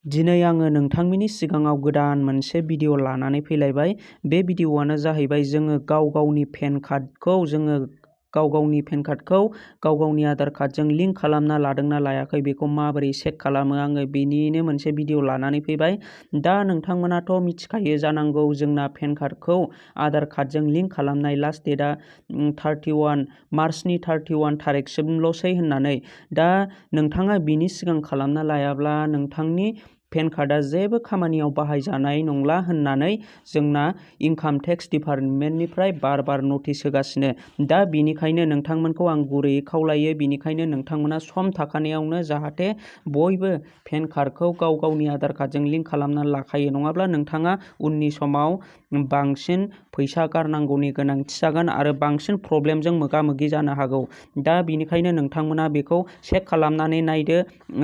दिनै आङो नोंथांमोननि सिगाङाव गोदान मोनसे भिडिअ लानानै फैलायबाय। बे भिडिअआनो जाहैबाय जोङो गाव गावनि पेन कार्डखौ गाव गावनि आधार कार्डजों लिंक खालामना लादोंना लायाखै बेखौ माबोरै चेक खालामो आङो बेनिनो मोनसे भिडिअ लानानै फैबाय। दा नोंथांमोनाथ' मिथिखायो जानांगौ जोंना पेन कार्डखौ आधार कार्डजों लिंक खालामनाय लास्ट डेटआ मार्चनि 31 थारिखसिमल'सै होननानै। दा नोंथाङा बिनि सिगां खालामना लायाब्ला नोंथांनि पेन कार्डआ जेबो खामानियाव बाहायजानाय नंला होननानै जोंना इनकाम टेक्स डिपार्टमेन्टनिफ्राय बार नटिस होगासिनो। दा बिनिखायनो नोंथांमोनखौ आं गुरैयै खावलायो, बिनिखायनो नोंथांमोना सम थाखानायावनो जाहाथे बयबो पेन कार्डखौ गाव गावनि आधार कार्डजों लिंक खालामना लाखायो, नङाब्ला नोंथाङा उननि समाव बांसिन फैसा गारनांगौनि गोनांथि जागोन आरो बांसिन प्रब्लेमजों मोगा मोगि जानो हागौ। दा बिनिखायनो नोंथांमोना बेखौ चेक खालामनानै नायदो।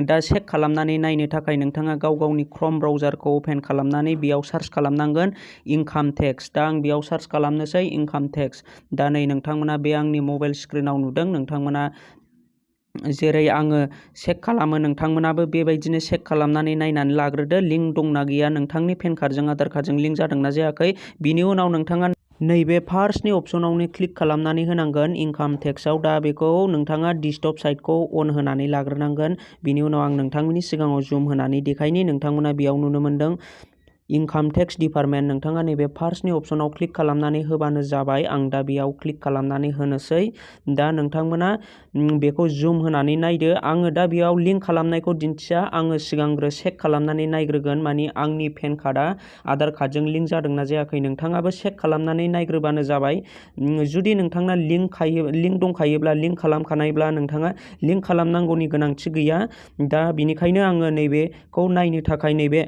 दा चेक खालामनानै नायनो थाखाय नोंथाङा गाव गावनि क्रोम ब्राउजारखौ अपेन खालामनानै बेयाव सार्च खालामनांगोन इनकाम टेक्स। दा आं बेयाव सार्च खालामनोसै इनकाम टेक्स। दा नै नोंथांमोना बे आंनि मबाइल स्क्रिनाव नुदों। नोंथांमोना जेरै आङो चेक खालामो नोंथांमोनाबो बेबायदिनो चेक खालामनानै नायनानै लाग्रोदो लिंक दंना गैया, नोंथांनि पेन कार्डजों आधार कार्डजों लिंक जादोंना जायाखै। बिनि उनाव नोंथाङा नैबे फार्स्टनि अपसनावनो क्लिक खालामनानै होनांगोन इनकाम टेक्सआव। दा बेखौ नोंथाङा डिस्कटप साइटखौ अन होनानै लाग्रोनांगोन। बिनि उनाव आं नोंथांमोननि सिगाङाव जुम होनानै देखायनि। नोंथांमोना बेयाव नुनो मोनदों इनकाम टेक्स डिपार्टमेन्ट। नोंथाङा नैबे फार्स्टनि अपसनाव क्लिक खालामनानै होबानो जाबाय। आं दा बेयाव क्लिक खालामनानै होनोसै। दा नोंथांमोना बेखौ जुम होनानै नायदो। आङो दा बेयाव लिंक खालामनायखौ दिन्थिया, आङो सिगांग्रो चेक खालामनानै नायग्रोगोन मानि आंनि पेन कार्डआ आधार कार्डजों लिंक जादोंना जायाखै। नोंथाङाबो चेक खालामनानै नायग्रोबानो जाबाय। जुदि नोंथांना लिंक दंखायोब्ला, लिंक खालामखानायब्ला नोंथाङा लिंक खालामनांगौनि गोनांथि गैया। दा बिनिखायनो आङो नैबेखौ नायनो थाखाय नैबे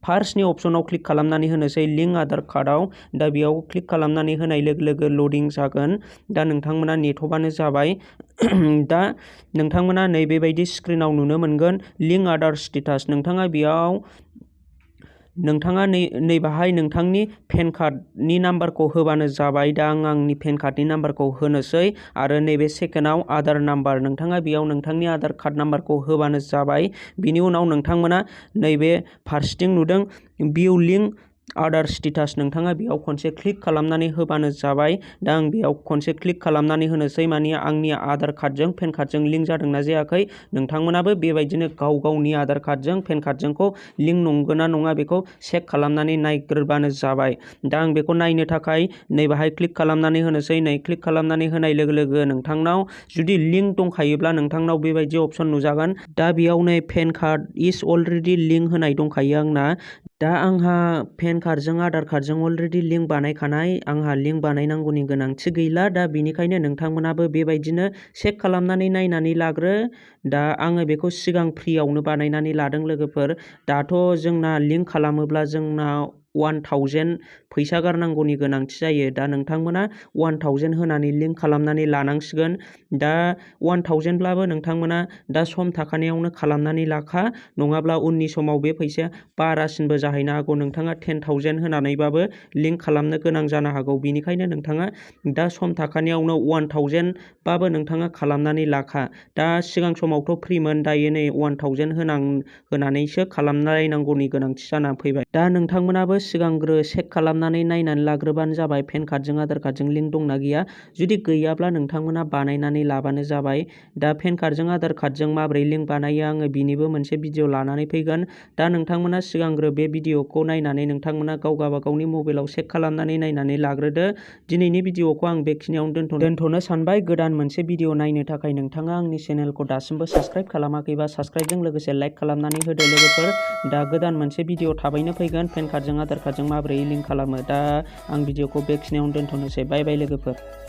फार्स्टनि अपसनाव क्लिक खालामनानै होनोसै लिंक आधार कार्डआव। दा बेयाव क्लिक खालामनानै होनाय लोगो लोगो लडिं जागोन। दा नोंथांमोना नेथ'बानो जाबाय। दा नोंथांमोना नैबेबायदि स्क्रिनाव नुनो मोनगोन लिंक आधार स्टेटास। नोंथाङा नैबाहाय नोंथांनि पेन कार्डनि नाम्बारखौ होबानो जाबाय। दा आं आंनि पेन कार्डनि नाम्बारखौ होनोसै आरो नैबे सेकेन्डआव आधार नाम्बार, नोंथाङा बेयाव नोंथांनि आधार कार्ड नाम्बारखौ होबानो जाबाय। बिनि उनाव नोंथांमोना नैबे फारसेथिं नुदों भिउ लिंक आधार स्टेटास, नोंथाङा बेयाव खनसे क्लिक खालामनानै होबानो जाबाय। दा आं बेयाव खनसे क्लिक खालामनानै होनोसै मानि आंनि आधार कार्डजों पेन कार्डजों लिंक जादोंना जायाखै। नोंथांमोनाबो बेबायदिनो गाव गावनि आधार कार्डजों पेन कार्डजोंखौ लिंक नंगौना नङा बेखौ चेक खालामनानै नायग्रोबानो जाबाय। दा आं बेखौ नायनो थाखाय नैबाहाय क्लिक खालामनानै होनोसै। नै क्लिक खालामनानै होनाय लोगो लोगो नोंथांनाव जुदि लिंक दंखायोब्ला नोंथांनाव बेबायदि अपसन नुजागोन। दा बेयाव नै पेन कार्ड इज अलरेडि लिंक होनाय दंखायो आंना। दा आंहा पेन कार्डजों आधार कार्डजों अलरेडि लिंक बानायखानाय, आंहा लिंक बानायनांगौनि गोनांथि गैला। दा बिनिखायनो नोंथांमोनाबो बेबायदिनो चेक खालामनानै नायनानै लाग्रो। दा आङो बेखौ सिगां फ्रियावनो बानायनानै लादों लोगोफोर। दाथ' जोंना लिंक खालामोब्ला जोंना 1000 फैसा गारनांगौनि गोनांथि जायो। दा नोंथांमोना 1000 होनानै लिंक खालामनानै लानांसिगोन। दा 1000 ब्लाबो नोंथांमोना दा सम थाखानायावनो खालामनानै लाखा, नङाब्ला उननि समाव बे फैसाया बारासिनबो जाहैनो हागौ। नोंथाङा 10,000 होनानैबाबो लिंक खालामनो गोनां जानो हागौ। बिनिखायनो नोंथाङा दा सम थाखानायावनो 1000 बाबो नोंथाङा खालामनानै लाखा। दा सिगां समावथ' फ्रिमोन, दायो नै 1000 होनानैसो खालामनांगौनि गोनांथि जानानै फैबाय। दा नोंथांमोनाबो सिगांग्रो चेक खालामनानै नायनानै लाग्रोबानो जाबाय पेन कार्डजों आधार कार्डजों लिंक दंना गैया। जुदि गैयाब्ला नोंथांमोना बानायनानै लाबानो जाबाय। दा पेन कार्डजों आधार कार्डजों माबोरै लिंक बानायो आङो बिनिबो मोनसे भिडिअ लानानै फैगोन। दा नोंथांमोना सिगांग्रो बे भिडिअखौ नायनानै नोंथांमोना गावगाबागावनि मबाइलाव चेक खालामनानै नायनानै लाग्रोदो। दिनैनि भिडिअखौ आं बेखिनियावनो दोनथ'नो सानबाय। गोदान मोनसे भिडिअ नायनो थाखाय नोंथाङा आंनि चेनेलखौ दासिमबो साबस्क्राइब खालामाखैबा साबस्क्राइबजों लोगोसे लाइक खालामनानै होदो लोगोफोर। दा गोदान मोनसे भिडिअ थाबैनो फैगोन पेन कार्डजों आधार कार्डजों माबोरै लिंक खालामो। दा आं भिडिअखौ बेखिनियावनो दोनथ'नोसै। बाय बाय लोगोफोर।